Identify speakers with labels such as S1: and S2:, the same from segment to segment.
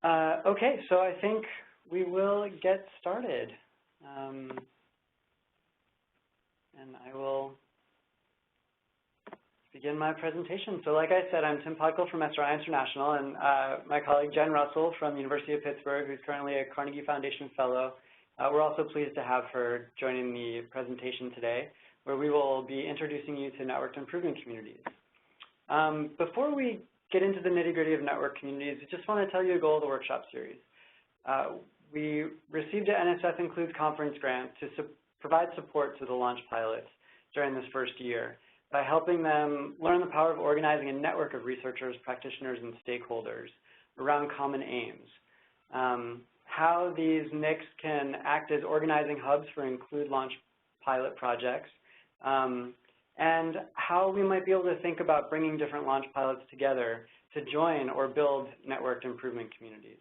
S1: Okay, so I think we will get started. And I will begin my presentation. So like I said, I'm Tim Podkul from SRI International, and my colleague Jen Russell from the University of Pittsburgh, who's currently a Carnegie Foundation Fellow. We're also pleased to have her joining the presentation today, where we will be introducing you to networked improvement communities. Before we get into the nitty-gritty of network communities, I just want to tell you a goal of the workshop series. We received an NSF Includes conference grant to provide support to the launch pilots during this first year by helping them learn the power of organizing a network of researchers, practitioners, and stakeholders around common aims. How these NICs can act as organizing hubs for Include launch pilot projects, and how we might be able to think about bringing different launch pilots together to join or build networked improvement communities.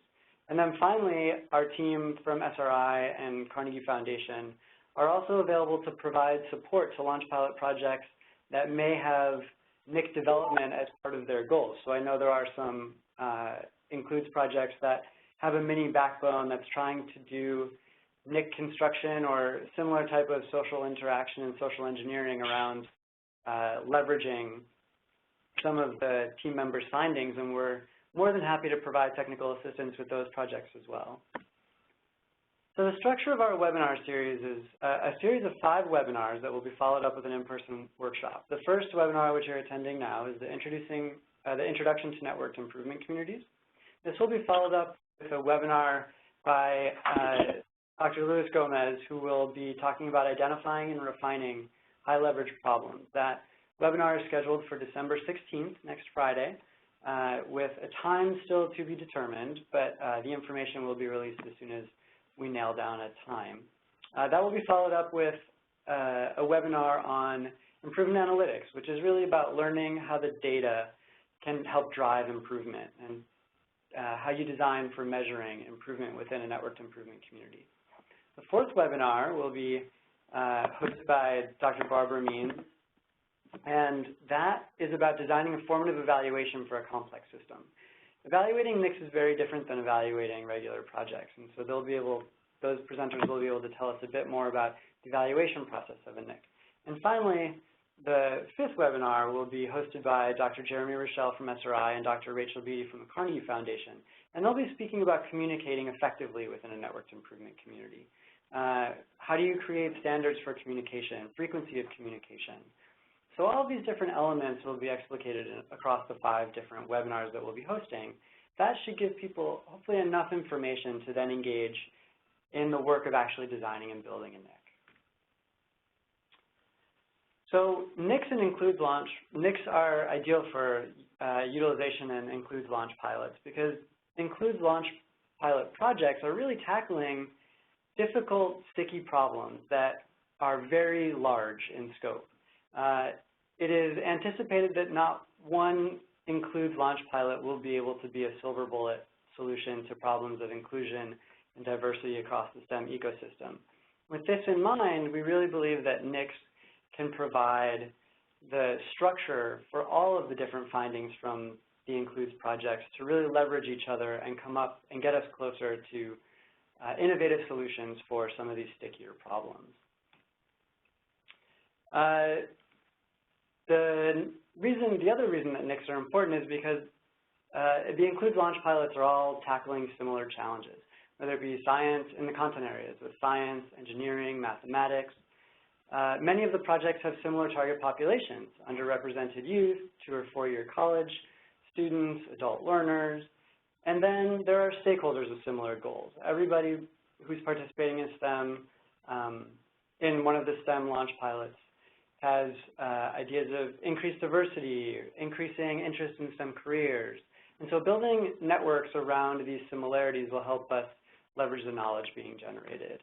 S1: And then finally, our team from SRI and Carnegie Foundation are also available to provide support to launch pilot projects that may have NIC development as part of their goals. So I know there are some Includes projects that have a mini backbone that's trying to do NIC construction or similar type of social interaction and social engineering around leveraging some of the team members' findings, and we're more than happy to provide technical assistance with those projects as well. So the structure of our webinar series is a series of 5 webinars that will be followed up with an in-person workshop. The first webinar, which you're attending now, is the Introduction to Networked Improvement Communities. This will be followed up with a webinar by Dr. Luis Gomez, who will be talking about identifying and refining high-leverage problems. That webinar is scheduled for December 16th, next Friday, with a time still to be determined, but the information will be released as soon as we nail down a time. That will be followed up with a webinar on improvement analytics, which is really about learning how the data can help drive improvement and how you design for measuring improvement within a networked improvement community. The fourth webinar will be hosted by Dr. Barbara Means, and that is about designing a formative evaluation for a complex system. Evaluating NICs is very different than evaluating regular projects, and so those presenters will be able to tell us a bit more about the evaluation process of a NIC. And finally, the fifth webinar will be hosted by Dr. Jeremy Rochelle from SRI and Dr. Rachel Beatty from the Carnegie Foundation, and they'll be speaking about communicating effectively within a networked improvement community. How do you create standards for communication, frequency of communication? So all of these different elements will be explicated across the 5 different webinars that we'll be hosting. That should give people hopefully enough information to then engage in the work of actually designing and building a NIC. So NICs and Includes launch, NICs are ideal for utilization and Includes launch pilots because Includes launch pilot projects are really tackling difficult, sticky problems that are very large in scope. It is anticipated that not one Includes launch pilot will be able to be a silver bullet solution to problems of inclusion and diversity across the STEM ecosystem. With this in mind, we really believe that NICs can provide the structure for all of the different findings from the Includes projects to really leverage each other and come up and get us closer to innovative solutions for some of these stickier problems. The other reason that NICs are important is because the Includes launch pilots are all tackling similar challenges, whether it be science in the content areas with science, engineering, mathematics. Many of the projects have similar target populations, underrepresented youth, 2- or 4-year college students, adult learners, and then there are stakeholders with similar goals. Everybody who's participating in STEM, in one of the STEM launch pilots, has ideas of increased diversity, increasing interest in STEM careers. And so building networks around these similarities will help us leverage the knowledge being generated.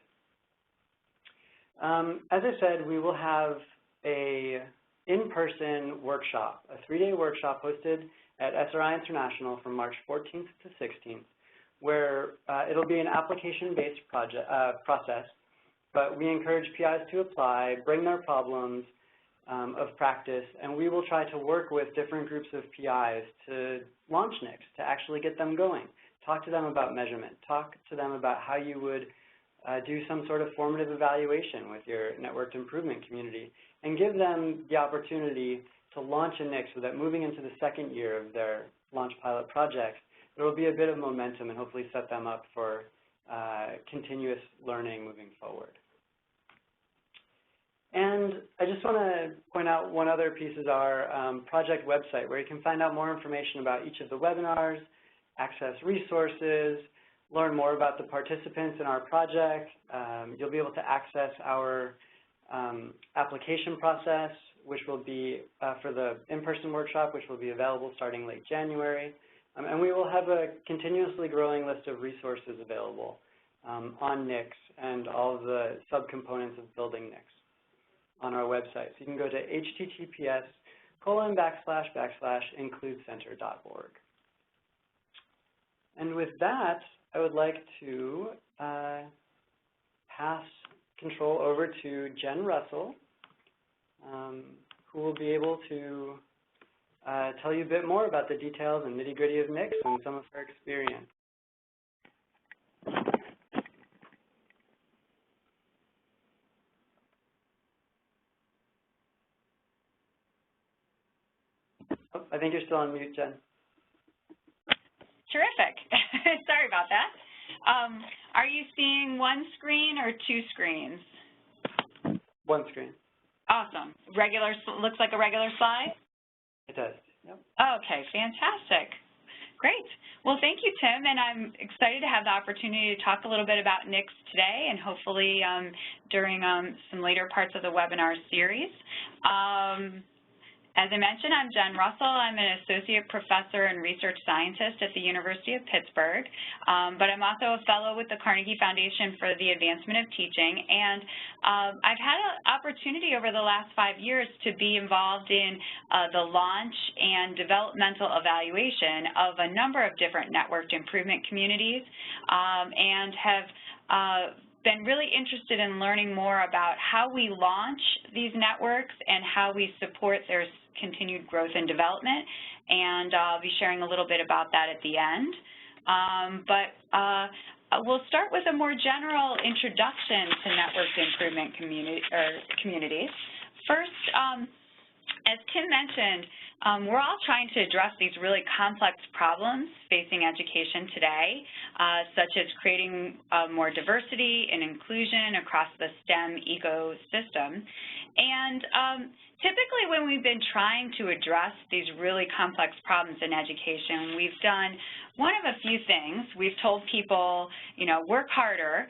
S1: As I said, we will have an in-person workshop, a 3-day workshop hosted at SRI International from March 14th to 16th, where it'll be an application-based process, but we encourage PIs to apply, bring their problems of practice, and we will try to work with different groups of PIs to launch NICs, to actually get them going, Talk to them about measurement. Talk to them about how you would do some sort of formative evaluation with your networked improvement community, and give them the opportunity to launch a NIC so that moving into the second year of their launch pilot projects, there will be a bit of momentum and hopefully set them up for continuous learning moving forward. And I just want to point out one other piece is our project website, where you can find out more information about each of the webinars, access resources, learn more about the participants in our project. You'll be able to access our application process, which will be for the in-person workshop, which will be available starting late January. And we will have a continuously growing list of resources available on NICs and all of the subcomponents of building NICs on our website. So you can go to https://includecenter.org. And with that, I would like to pass control over to Jen Russell, who will be able to tell you a bit more about the details and nitty-gritty of NICs and some of her experience. Oh, I think you're still on mute, Jen.
S2: Terrific. Sorry about that. Are you seeing one screen or two screens?
S1: One screen.
S2: Awesome. Regular, looks like a regular slide?
S1: It does, yep.
S2: Okay, fantastic. Great. Well, thank you, Tim, and I'm excited to have the opportunity to talk a little bit about NICs today and hopefully during some later parts of the webinar series. As I mentioned, I'm Jen Russell. I'm an associate professor and research scientist at the University of Pittsburgh, but I'm also a fellow with the Carnegie Foundation for the Advancement of Teaching, and I've had an opportunity over the last 5 years to be involved in the launch and developmental evaluation of a number of different networked improvement communities, and have been really interested in learning more about how we launch these networks and how we support their continued growth and development, and I'll be sharing a little bit about that at the end. We'll start with a more general introduction to networked improvement communities. First, as Tim mentioned, we're all trying to address these really complex problems facing education today, such as creating more diversity and inclusion across the STEM ecosystem. And typically when we've been trying to address these really complex problems in education, we've done one of a few things. We've told people, you know, work harder,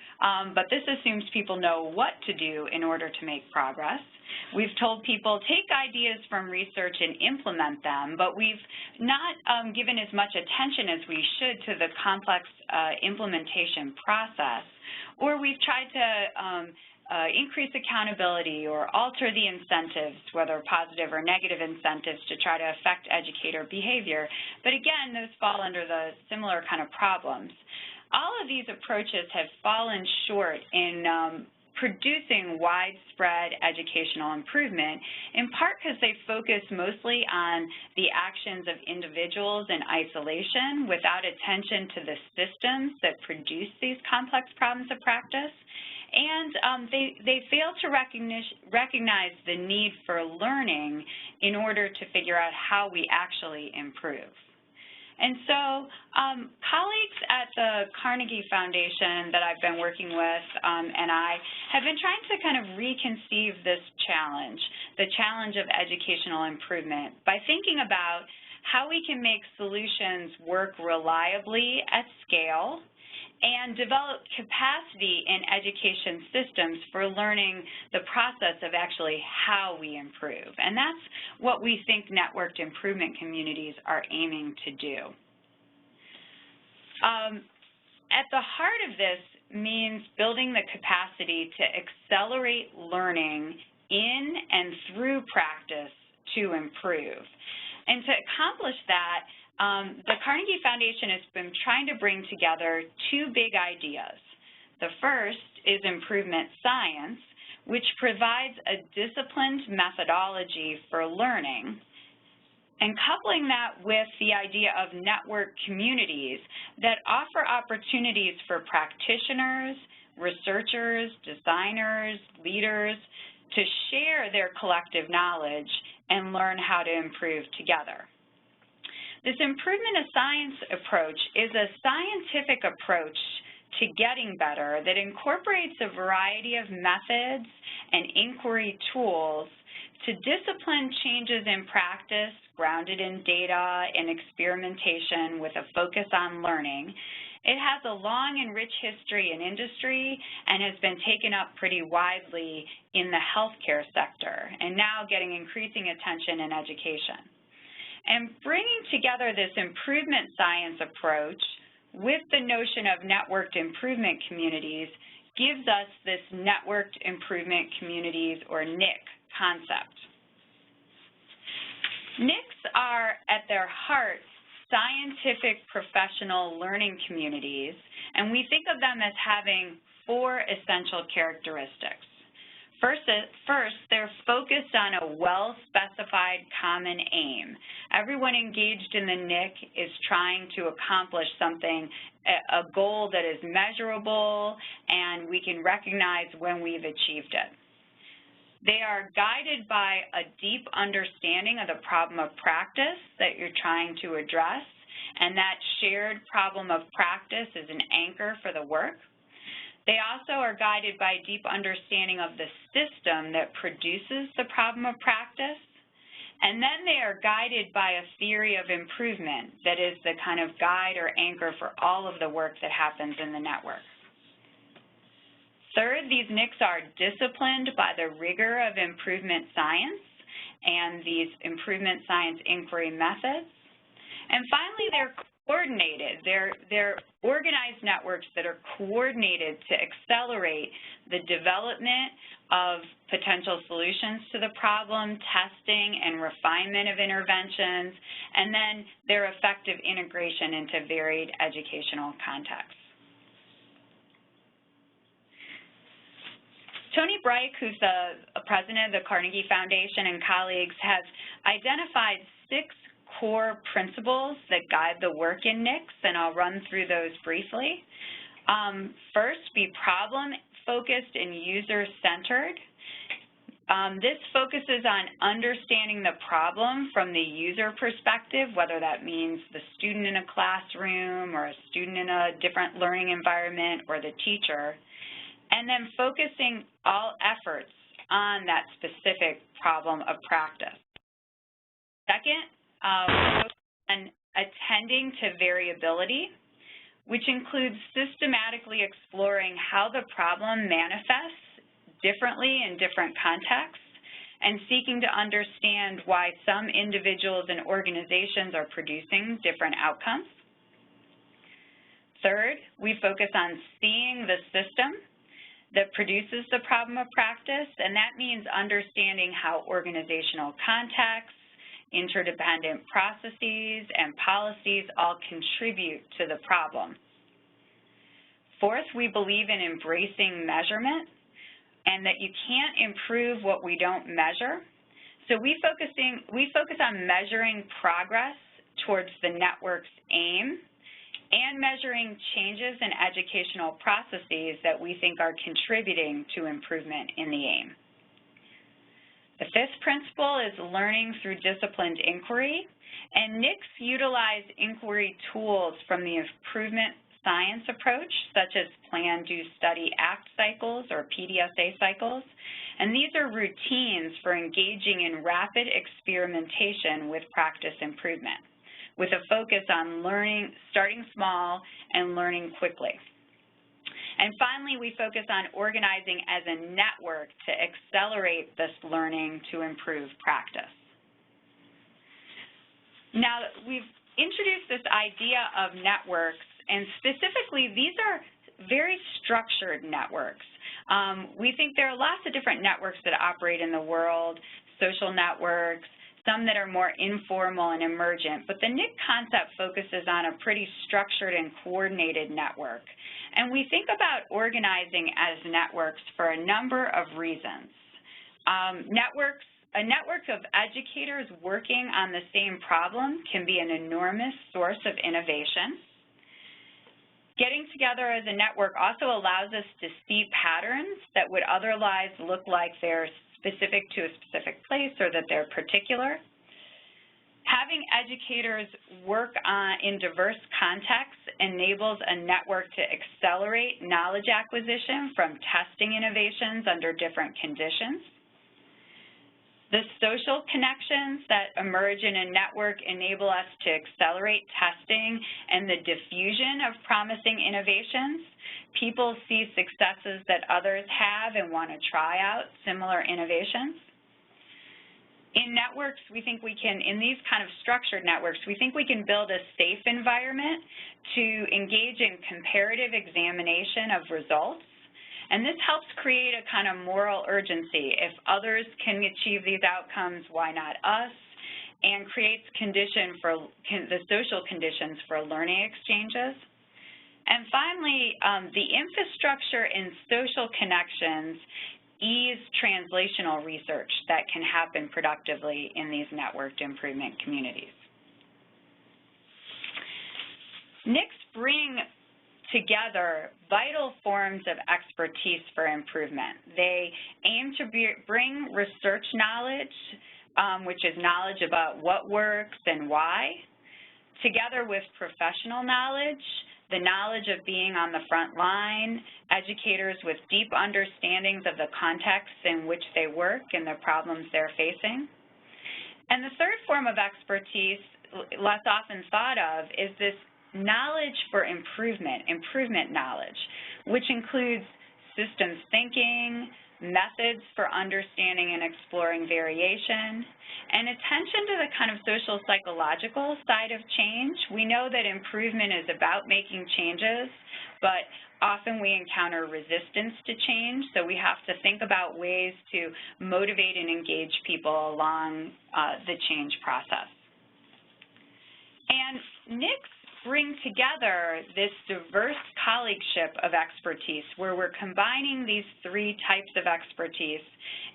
S2: but this assumes people know what to do in order to make progress. We've told people take ideas from research and implement them, but we've not given as much attention as we should to the complex implementation process. Or we've tried to increase accountability or alter the incentives, whether positive or negative incentives, to try to affect educator behavior. But again, those fall under the similar kind of problems. All of these approaches have fallen short in producing widespread educational improvement, in part because they focus mostly on the actions of individuals in isolation without attention to the systems that produce these complex problems of practice. And they fail to recognize the need for learning in order to figure out how we actually improve. And so colleagues at the Carnegie Foundation that I've been working with and I have been trying to kind of reconceive this challenge, the challenge of educational improvement, by thinking about how we can make solutions work reliably at scale and develop capacity in education systems for learning the process of actually how we improve. And that's what we think networked improvement communities are aiming to do. At the heart of this means building the capacity to accelerate learning in and through practice to improve. And to accomplish that, the Carnegie Foundation has been trying to bring together two big ideas. The first is improvement science, which provides a disciplined methodology for learning. and coupling that with the idea of network communities that offer opportunities for practitioners, researchers, designers, leaders to share their collective knowledge and learn how to improve together. This improvement of science approach is a scientific approach to getting better that incorporates a variety of methods and inquiry tools to discipline changes in practice grounded in data and experimentation with a focus on learning. It has a long and rich history in industry and has been taken up pretty widely in the healthcare sector and now getting increasing attention in education. And bringing together this improvement science approach with the notion of networked improvement communities gives us this networked improvement communities, or NIC, concept. NICs are, at their heart, scientific professional learning communities, and we think of them as having 4 essential characteristics. First, they're focused on a well-specified common aim. Everyone engaged in the NIC is trying to accomplish something, a goal that is measurable, and we can recognize when we've achieved it. They are guided by a deep understanding of the problem of practice that you're trying to address, and that shared problem of practice is an anchor for the work. They also are guided by a deep understanding of the system that produces the problem of practice, and then they are guided by a theory of improvement that is the kind of guide or anchor for all of the work that happens in the network. Third, these NICs are disciplined by the rigor of improvement science and these improvement science inquiry methods. And finally, they're coordinated. They're organized networks that are coordinated to accelerate the development of potential solutions to the problem, testing and refinement of interventions, and then their effective integration into varied educational contexts. Tony Bright, who's the president of the Carnegie Foundation, and colleagues have identified 6 core principles that guide the work in NICs, and I'll run through those briefly. First, be problem-focused and user-centered. This focuses on understanding the problem from the user perspective, whether that means the student in a classroom or a student in a different learning environment or the teacher, and then focusing all efforts on that specific problem of practice. Second, and attending to variability, which includes systematically exploring how the problem manifests differently in different contexts and seeking to understand why some individuals and organizations are producing different outcomes. Third, we focus on seeing the system that produces the problem of practice, and that means understanding how organizational contexts, interdependent processes, and policies all contribute to the problem. Fourth, we believe in embracing measurement and that you can't improve what we don't measure. So we focus on measuring progress towards the network's aim and measuring changes in educational processes that we think are contributing to improvement in the aim. The 5th principle is learning through disciplined inquiry, and NICs utilize inquiry tools from the improvement science approach, such as Plan, Do, Study, Act cycles, or PDSA cycles, and these are routines for engaging in rapid experimentation with practice improvement, with a focus on learning, starting small, and learning quickly. And finally, we focus on organizing as a network to accelerate this learning to improve practice. Now, we've introduced this idea of networks, and specifically, these are very structured networks. We think there are lots of different networks that operate in the world, social networks, some that are more informal and emergent, but the NIC concept focuses on a pretty structured and coordinated network. And we think about organizing as networks for a number of reasons. Networks a network of educators working on the same problem can be an enormous source of innovation. Getting together as a network also allows us to see patterns that would otherwise look like they're specific to a specific place or that they're particular. Having educators work in diverse contexts enables a network to accelerate knowledge acquisition from testing innovations under different conditions. The social connections that emerge in a network enable us to accelerate testing and the diffusion of promising innovations. People see successes that others have and want to try out similar innovations. In networks, we think we can, in these kind of structured networks, we think we can build a safe environment to engage in comparative examination of results. And this helps create a kind of moral urgency. If others can achieve these outcomes, why not us? And creates the social conditions for learning exchanges. And finally, the infrastructure and social connections ease translational research that can happen productively in these networked improvement communities. NICs bring together vital forms of expertise for improvement. They aim to bring research knowledge, which is knowledge about what works and why, together with professional knowledge, the knowledge of being on the front line, educators with deep understandings of the contexts in which they work and the problems they're facing. And the third form of expertise, less often thought of, is this knowledge for improvement knowledge, which includes systems thinking, methods for understanding and exploring variation, and attention to the kind of social psychological side of change. We know that improvement is about making changes, but often we encounter resistance to change, so we have to think about ways to motivate and engage people along the change process. And NICs bring together this diverse colleagueship of expertise where we're combining these three types of expertise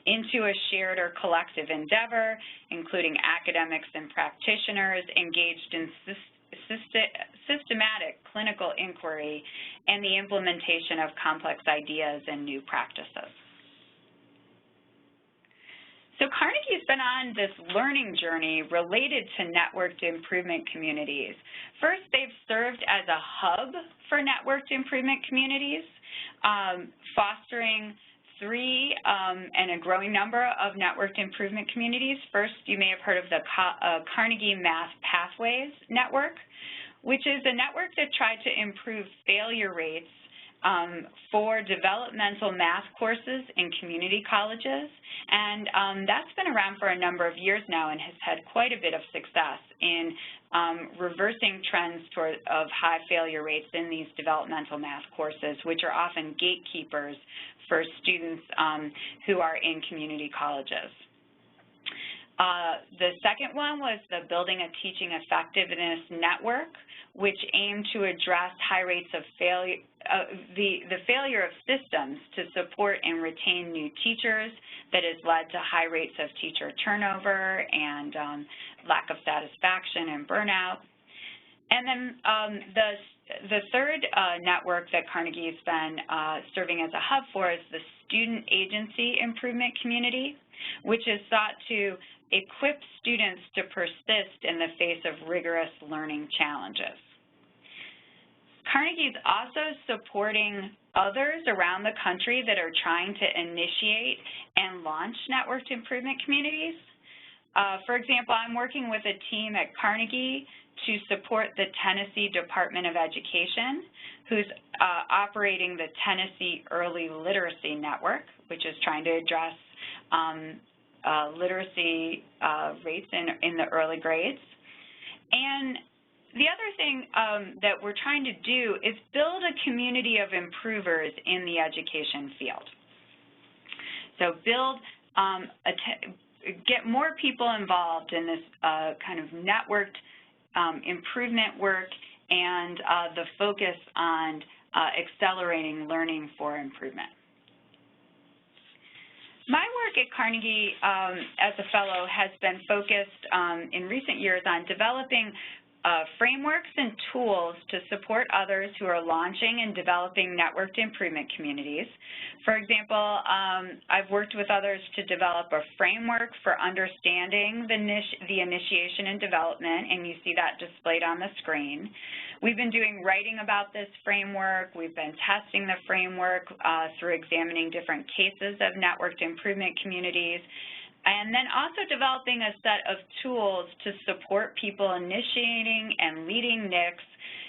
S2: into a shared or collective endeavor, including academics and practitioners engaged in systematic clinical inquiry and the implementation of complex ideas and new practices. So Carnegie's been on this learning journey related to networked improvement communities. First, they've served as a hub for networked improvement communities, fostering three and a growing number of networked improvement communities. First, you may have heard of the Carnegie Math Pathways Network, which is a network that tried to improve failure rates for developmental math courses in community colleges, and that's been around for a number of years now and has had quite a bit of success in reversing trends of high failure rates in these developmental math courses, which are often gatekeepers for students who are in community colleges. The second one was the Building a Teaching Effectiveness Network, which aimed to address high rates of failure, the failure of systems to support and retain new teachers that has led to high rates of teacher turnover and lack of satisfaction and burnout. And then the third network that Carnegie's been serving as a hub for is the Student Agency Improvement Community, which is sought to equip students to persist in the face of rigorous learning challenges. Carnegie's also supporting others around the country that are trying to initiate and launch networked improvement communities. For example, I'm working with a team at Carnegie to support the Tennessee Department of Education, who's operating the Tennessee Early Literacy Network, which is trying to address literacy rates in the early grades. And the other thing that we're trying to do is build a community of improvers in the education field. So get more people involved in this kind of networked improvement work and the focus on accelerating learning for improvement. My work at Carnegie as a fellow has been focused in recent years on developing frameworks and tools to support others who are launching and developing networked improvement communities. For example, I've worked with others to develop a framework for understanding the initiation and development, and you see that displayed on the screen. We've been doing writing about this framework. We've been testing the framework through examining different cases of networked improvement communities, and then also developing a set of tools to support people initiating and leading NICs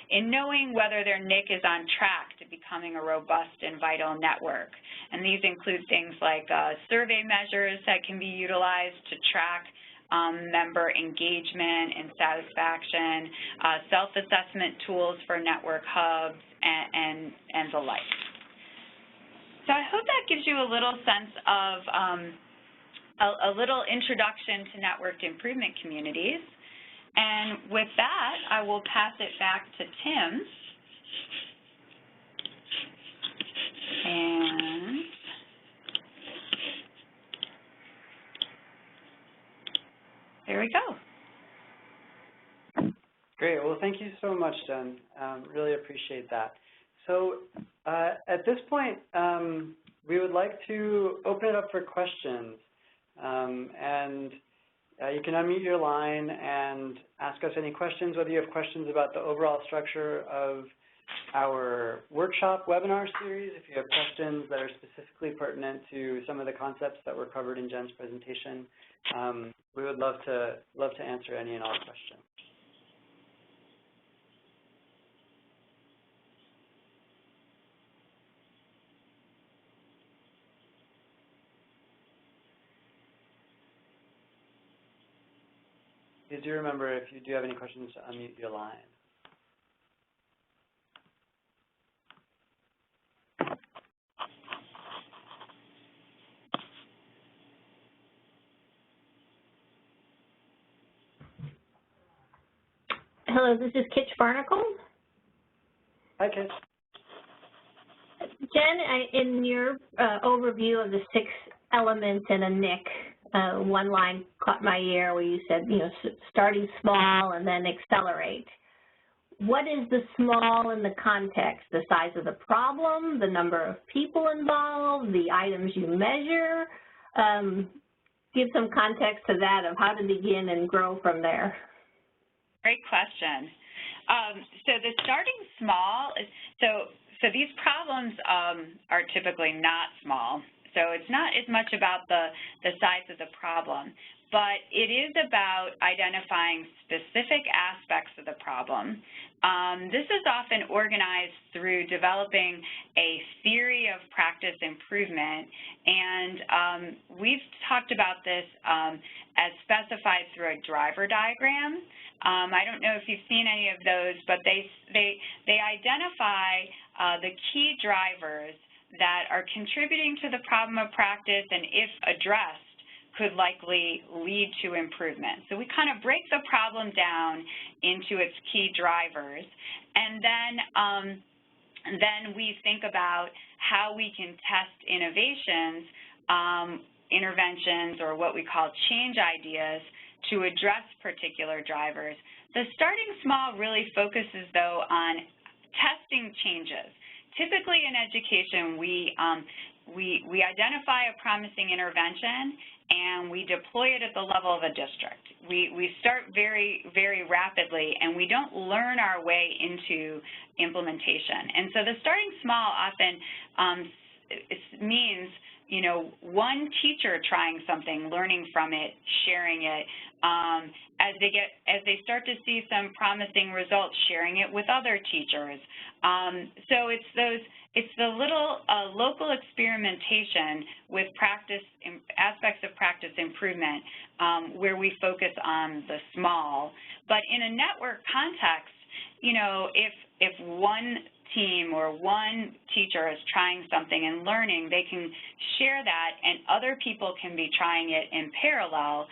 S2: in knowing whether their NIC is on track to becoming a robust and vital network. And these include things like survey measures that can be utilized to track member engagement and satisfaction, self-assessment tools for network hubs, and the like. So I hope that gives you a little sense of a little introduction to networked improvement communities. And with that, I will pass it back to Tim. And there we go.
S1: Great. Well, thank you so much, Jen. Really appreciate that. So at this point, we would like to open it up for questions. You can unmute your line and ask us any questions, whether you have questions about the overall structure of our workshop webinar series, if you have questions that are specifically pertinent to some of the concepts that were covered in Jen's presentation. We would love to answer any and all questions. Please do remember, if you do have any questions, to unmute your line.
S3: Hello, this is Kitch Barnacle.
S1: Hi, Kitch.
S3: Jen, in your overview of the 6 elements in a NIC, one line caught my ear where you said, starting small and then accelerate. What is the small in the context? The size of the problem, the number of people involved, the items you measure? Give some context to that of how to begin and grow from there.
S2: Great question. So the starting small, so these problems are typically not small. So it's not as much about the size of the problem, but it is about identifying specific aspects of the problem. This is often organized through developing a theory of practice improvement, and we've talked about this as specified through a driver diagram. I don't know if you've seen any of those, but they identify the key drivers that are contributing to the problem of practice and, if addressed, could likely lead to improvement. So we kind of break the problem down into its key drivers, and then we think about how we can test innovations, interventions, or what we call change ideas to address particular drivers. The starting small really focuses, though, on testing changes. Typically in education, we identify a promising intervention and we deploy it at the level of a district. We start very, very rapidly, and we don't learn our way into implementation. And so the starting small often means, one teacher trying something, learning from it, sharing it. As they start to see some promising results, sharing it with other teachers. So it's the little local experimentation with aspects of practice improvement where we focus on the small. But in a network context, if one team or one teacher is trying something and learning, they can share that, and other people can be trying it in parallel,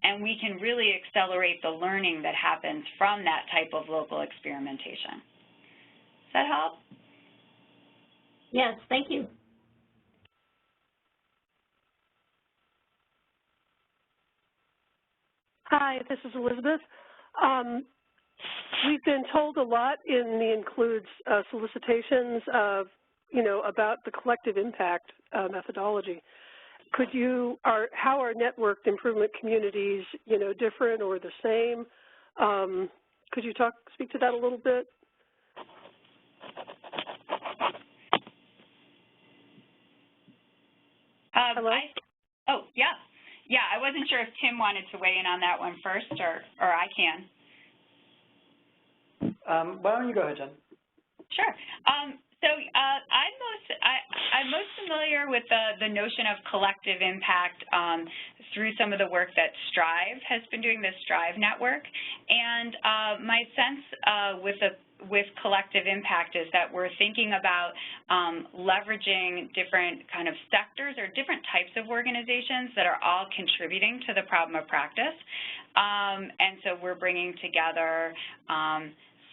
S2: and we can really accelerate the learning that happens from that type of local experimentation. Does that help?
S3: Yes, thank you.
S4: Hi, this is Elizabeth. We've been told a lot in the includes solicitations of, about the collective impact methodology. How are networked improvement communities, different or the same? Could you speak to that a little bit?
S2: Hello? Yeah, I wasn't sure if Tim wanted to weigh in on that one first, or I can.
S1: Why don't you go ahead, Jen?
S2: Sure. I'm most familiar with the notion of collective impact through some of the work that Strive has been doing, the Strive network. And my sense with collective impact is that we're thinking about leveraging different kind of sectors or different types of organizations that are all contributing to the problem of practice. And so we're bringing together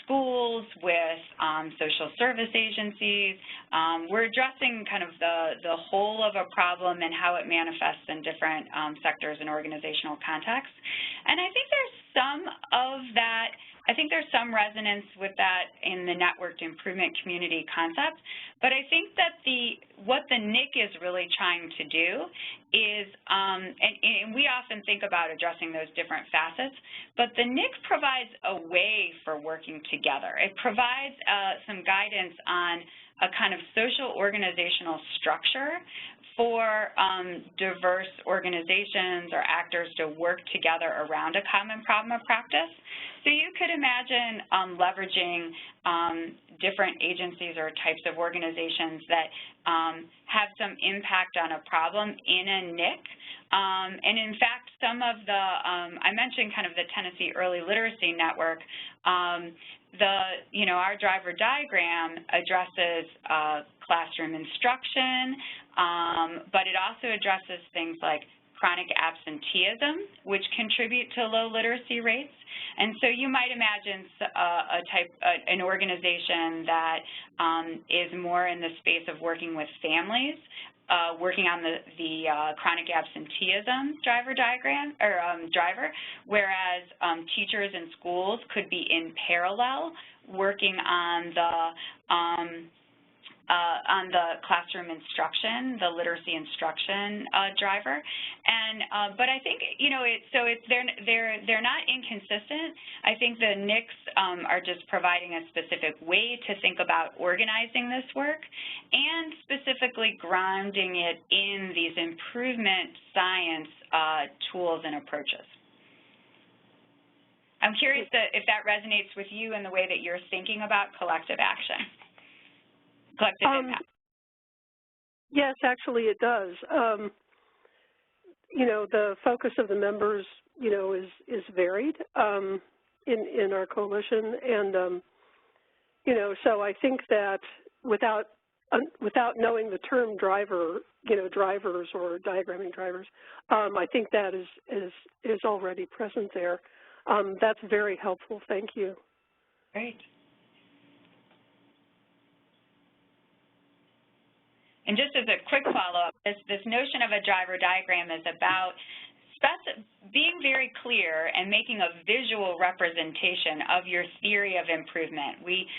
S2: schools with social service agencies. We're addressing kind of the whole of a problem and how it manifests in different sectors and organizational contexts. And I think there's some resonance with that in the networked improvement community concept, but I think that what the NIC is really trying to do is, and we often think about addressing those different facets, but the NIC provides a way for working together. It provides some guidance on a kind of social organizational structure for diverse organizations or actors to work together around a common problem of practice. So you could imagine leveraging different agencies or types of organizations that have some impact on a problem in a NIC. And in fact, some of the, I mentioned kind of the Tennessee Early Literacy Network. Our driver diagram addresses classroom instruction, but it also addresses things like chronic absenteeism, which contribute to low literacy rates. And so you might imagine an organization that is more in the space of working with families, working on the chronic absenteeism driver diagram or driver, whereas teachers and schools could be in parallel working on the classroom instruction, the literacy instruction driver, and but I think they're not inconsistent. I think the NICs are just providing a specific way to think about organizing this work, and specifically grounding it in these improvement science tools and approaches. I'm curious if that resonates with you in the way that you're thinking about collective action. Collective impact.
S4: Yes, actually it does. The focus of the members, is varied in our coalition, and so I think that without knowing the term driver, drivers or diagramming drivers, I think that is already present there. That's very helpful. Thank you.
S2: Great. And just as a quick follow-up, this notion of a driver diagram is about being very clear and making a visual representation of your theory of improvement. We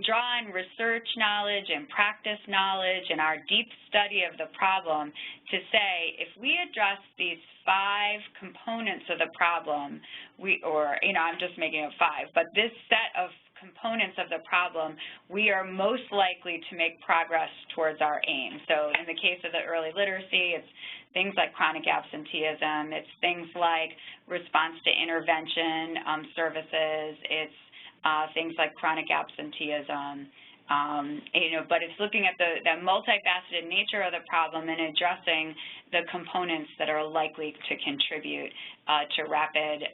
S2: draw on research knowledge and practice knowledge and our deep study of the problem to say, if we address these 5 components of the problem, I'm just making it 5, but this set of components of the problem, we are most likely to make progress towards our aim. So in the case of the early literacy, it's things like chronic absenteeism, it's things like response to intervention services, it's things like chronic absenteeism, but it's looking at the multifaceted nature of the problem and addressing the components that are likely to contribute to rapid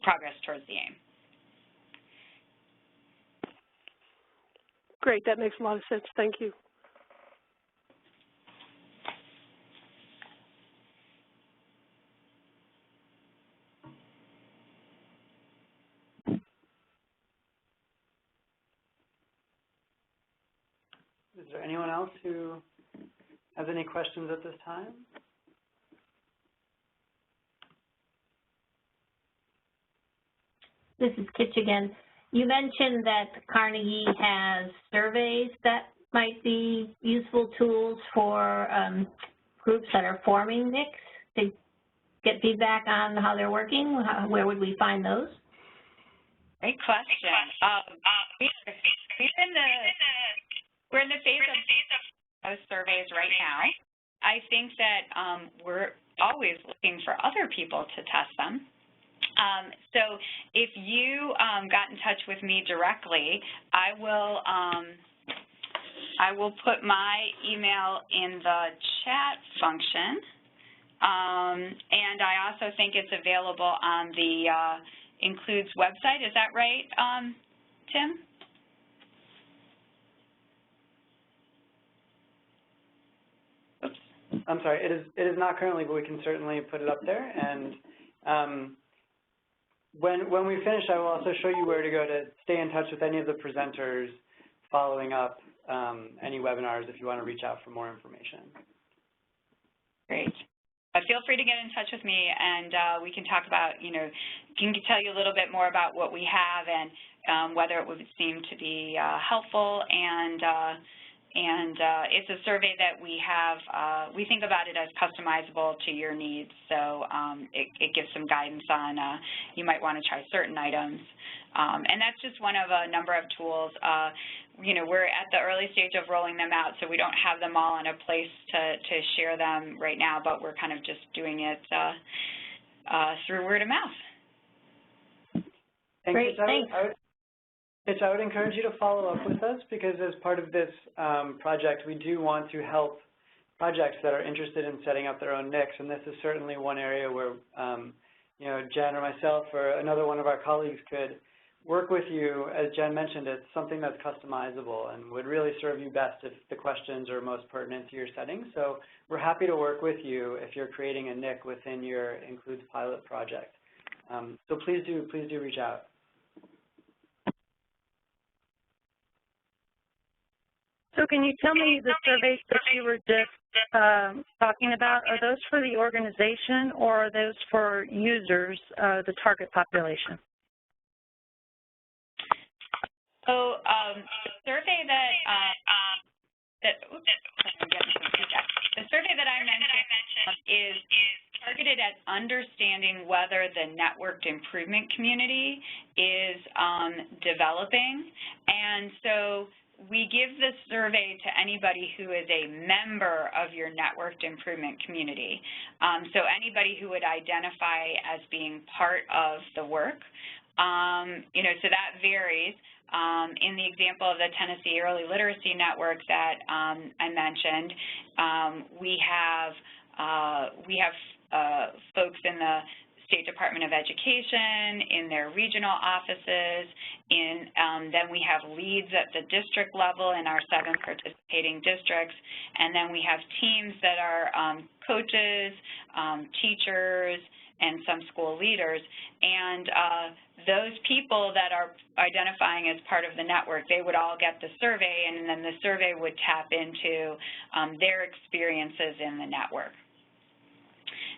S2: progress towards the aim.
S4: Great, that makes a lot of sense. Thank you.
S1: Is there anyone else who has any questions at this time?
S3: this is Kitch again. You mentioned that Carnegie has surveys that might be useful tools for groups that are forming NICs to get feedback on how they're working. Where would we find those?
S2: Great question. We're in the phase of surveys right now. I think that we're always looking for other people to test them. So if you got in touch with me directly, I will put my email in the chat function, and I also think it's available on the Includes website. Is that right, Tim? Oops.
S1: I'm sorry, it is not currently, but we can certainly put it up there. And when we finish, I will also show you where to go to stay in touch with any of the presenters following up any webinars if you want to reach out for more information.
S2: Great. Feel free to get in touch with me, and we can talk about, can tell you a little bit more about what we have and whether it would seem to be helpful. And it's a survey that we have, we think about it as customizable to your needs. So it gives some guidance on you might want to try certain items. And that's just one of a number of tools. We're at the early stage of rolling them out, so we don't have them all in a place to share them right now, but we're kind of just doing it through word of mouth.
S3: Great, thanks.
S1: I would encourage you to follow up with us, because as part of this project, we do want to help projects that are interested in setting up their own NICs, and this is certainly one area where Jen or myself or another one of our colleagues could work with you. As Jen mentioned, it's something that's customizable and would really serve you best if the questions are most pertinent to your setting. So we're happy to work with you if you're creating a NIC within your Includes pilot project. So please do reach out.
S5: So can you tell me the surveys that you were just talking about, are those for the organization or are those for users, the target population?
S2: So the survey the survey that I mentioned is targeted at understanding whether the networked improvement community is developing. And so we give this survey to anybody who is a member of your networked improvement community. So anybody who would identify as being part of the work. So that varies. In the example of the Tennessee Early Literacy Network that I mentioned, we have folks in the State Department of Education, in their regional offices, then we have leads at the district level in our 7 participating districts, and then we have teams that are coaches, teachers, and some school leaders. And those people that are identifying as part of the network, they would all get the survey, and then the survey would tap into their experiences in the network.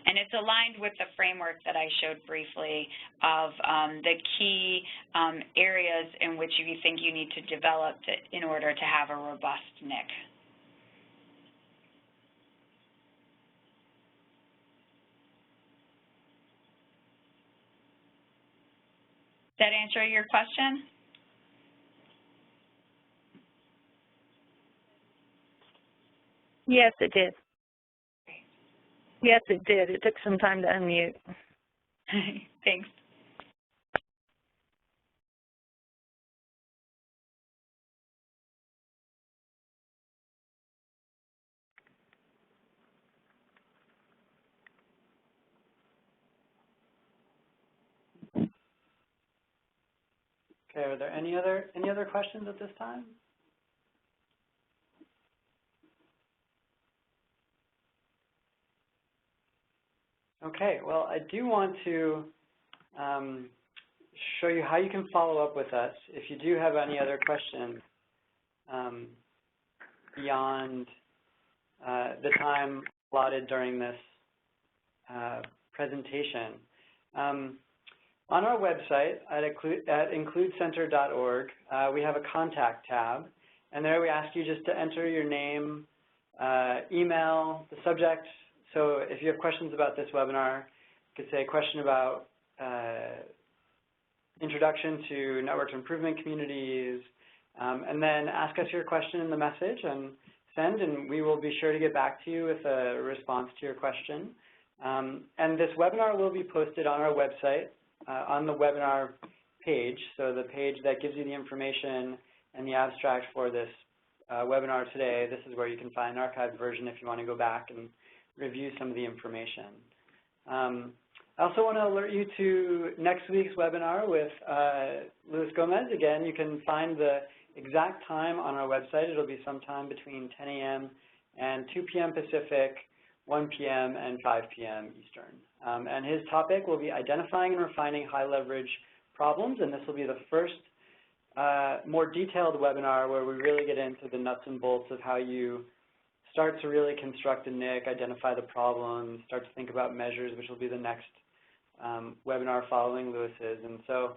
S2: And it's aligned with the framework that I showed briefly of the key areas in which you think you need to develop in order to have a robust NIC. Does that answer your question?
S5: Yes, it did. Yes, it did. It took some time to unmute.
S2: Thanks.
S1: Okay, are there any other questions at this time? Okay, well, I do want to show you how you can follow up with us if you do have any other questions beyond the time allotted during this presentation. On our website at includecenter.org, we have a contact tab, and there we ask you just to enter your name, email, the subject. So if you have questions about this webinar, you could say a question about introduction to network improvement communities, and then ask us your question in the message and send, and we will be sure to get back to you with a response to your question. And this webinar will be posted on our website on the webinar page, so the page that gives you the information and the abstract for this webinar today. This is where you can find an archived version if you want to go back and review some of the information. I also want to alert you to next week's webinar with Luis Gomez. Again, you can find the exact time on our website. It'll be sometime between 10 a.m. and 2 p.m. Pacific, 1 p.m. and 5 p.m. Eastern. And his topic will be identifying and refining high leverage problems, and this will be the first more detailed webinar where we really get into the nuts and bolts of how you start to really construct a NIC, identify the problems, start to think about measures, which will be the next webinar following Lewis's. And so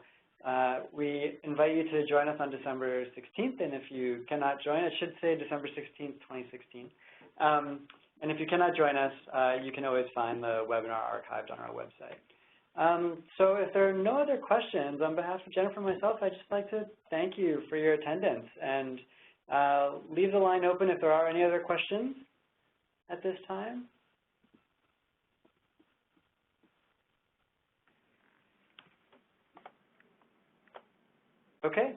S1: we invite you to join us on December 16th, and if you cannot join, it should say December 16th, 2016. And if you cannot join us, you can always find the webinar archived on our website. So if there are no other questions, on behalf of Jennifer and myself, I'd just like to thank you for your attendance and leave the line open if there are any other questions at this time. Okay.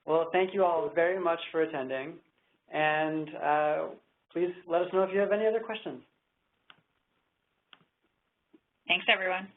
S1: Well, thank you all very much for attending, and please let us know if you have any other questions.
S2: Thanks, everyone.